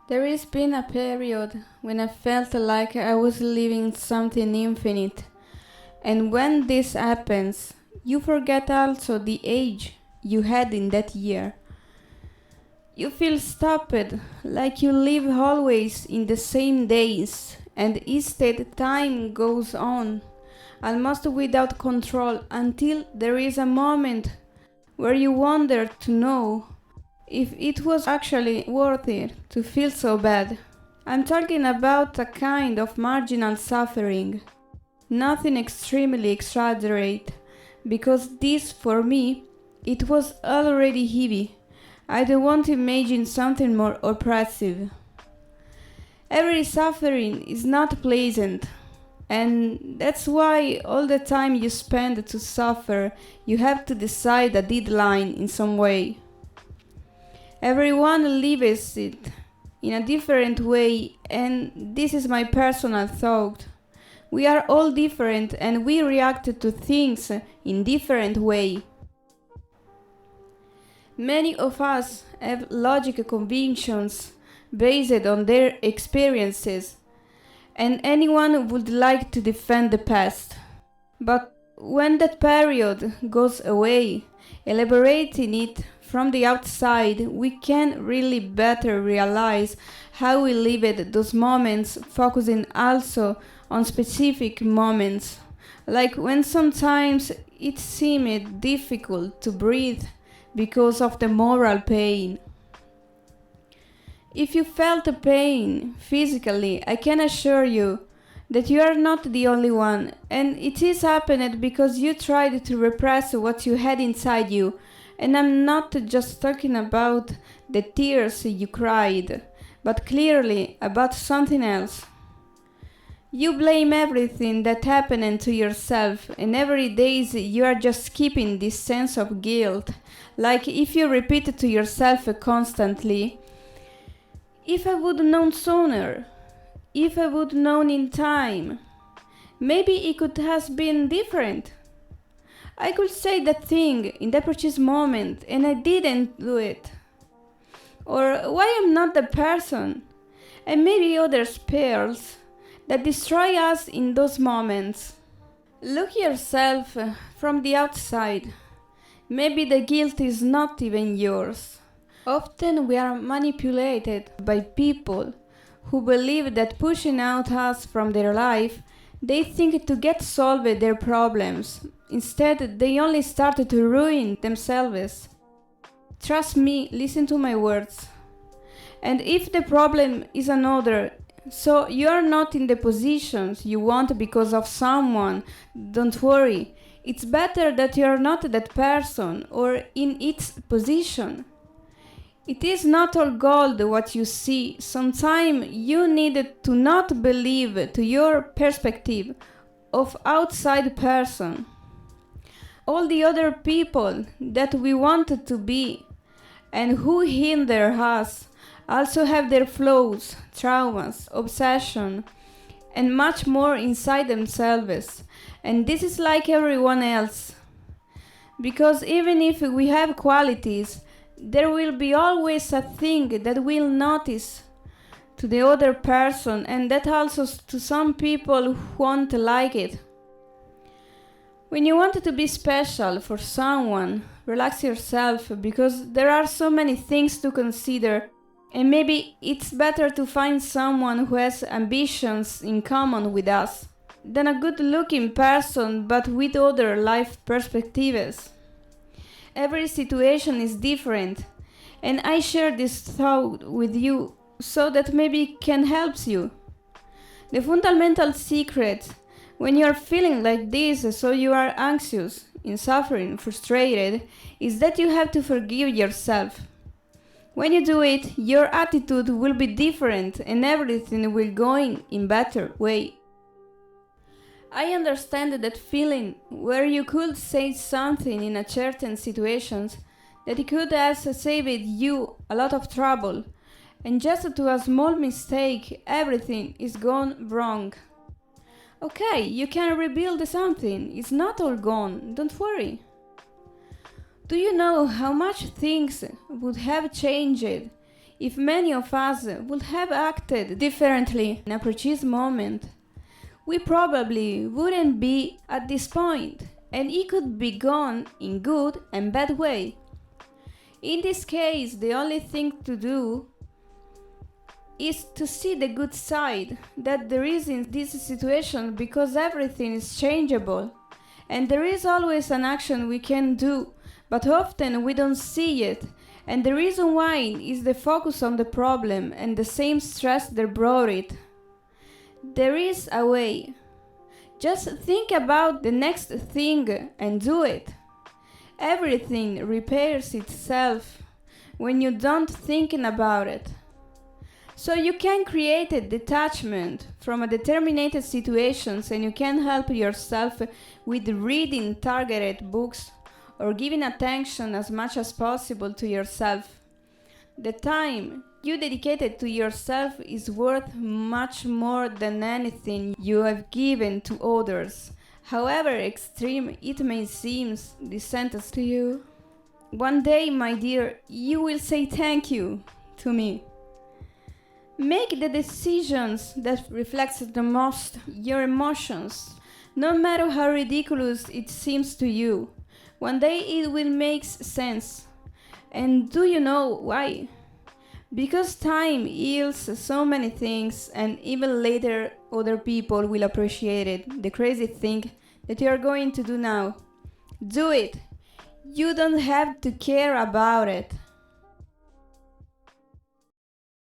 There has been a period when I felt like I was living something infinite. And when this happens, you forget also the age you had in that year. You feel stopped, like you live always in the same days, and instead time goes on, almost without control, until there is a moment where you wonder to know if it was actually worth it to feel so bad. I'm talking about a kind of marginal suffering, nothing extremely exaggerate, because this for me, it was already heavy. I don't want to imagine something more oppressive. Every suffering is not pleasant, and that's why all the time you spend to suffer, you have to decide a deadline in some way. Everyone lives it in a different way, and this is my personal thought. We are all different and we react to things in different way. Many of us have logical convictions based on their experiences, and anyone would like to defend the past. But when that period goes away, elaborating it from the outside, we can really better realize how we lived those moments, focusing also on specific moments, like when sometimes it seemed difficult to breathe because of the moral pain. If you felt the pain physically, I can assure you that you are not the only one, and it is happened because you tried to repress what you had inside you. And I'm not just talking about the tears you cried, but clearly about something else. You blame everything that happened to yourself, and every day you are just keeping this sense of guilt, like if you repeat it to yourself constantly, if I would known sooner, if I would known in time, maybe it could have been different. I could say that thing in that precise moment and I didn't do it. Or why I'm not the person, and maybe other spells that destroy us in those moments. Look yourself from the outside. Maybe the guilt is not even yours. Often we are manipulated by people who believe that pushing out us from their life, they think to get solved their problems. Instead, they only start to ruin themselves. Trust me, listen to my words. And if the problem is another, so you are not in the positions you want because of someone, don't worry. It's better that you are not that person or in its position. It is not all gold what you see. Sometimes you need to not believe to your perspective of outside person. All the other people that we wanted to be and who hinder us also have their flaws, traumas, obsession, and much more inside themselves. And this is like everyone else. Because even if we have qualities, there will be always a thing that we'll notice to the other person, and that also to some people won't like it. When you want to be special for someone, relax yourself because there are so many things to consider, and maybe it's better to find someone who has ambitions in common with us than a good-looking person but with other life perspectives. Every situation is different, and I share this thought with you so that maybe it can help you. The fundamental secret when you are feeling like this, so you are anxious, in suffering, frustrated, is that you have to forgive yourself. When you do it, your attitude will be different and everything will go in better way. I understand that feeling where you could say something in a certain situations that it could have saved you a lot of trouble, and just to a small mistake everything is gone wrong. Okay, you can rebuild something, it's not all gone, don't worry. Do you know how much things would have changed if many of us would have acted differently in a precise moment, we probably wouldn't be at this point, and it could be gone in good and bad way. In this case, the only thing to do is to see the good side that there is in this situation, because everything is changeable and there is always an action we can do, but often we don't see it, and the reason why is the focus on the problem and the same stress that brought it. There is a way. Just think about the next thing and do it. Everything repairs itself when you don't thinking about it. So you can create a detachment from a determined situations, and you can help yourself with reading targeted books or giving attention as much as possible to yourself. The time you dedicated to yourself is worth much more than anything you have given to others. However extreme it may seem, this sentence to you. One day, my dear, you will say thank you to me. Make the decisions that reflect the most your emotions, no matter how ridiculous it seems to you. One day it will make sense. And do you know why? Because time heals so many things, and even later other people will appreciate it. The crazy thing that you are going to do now. Do it. You don't have to care about it.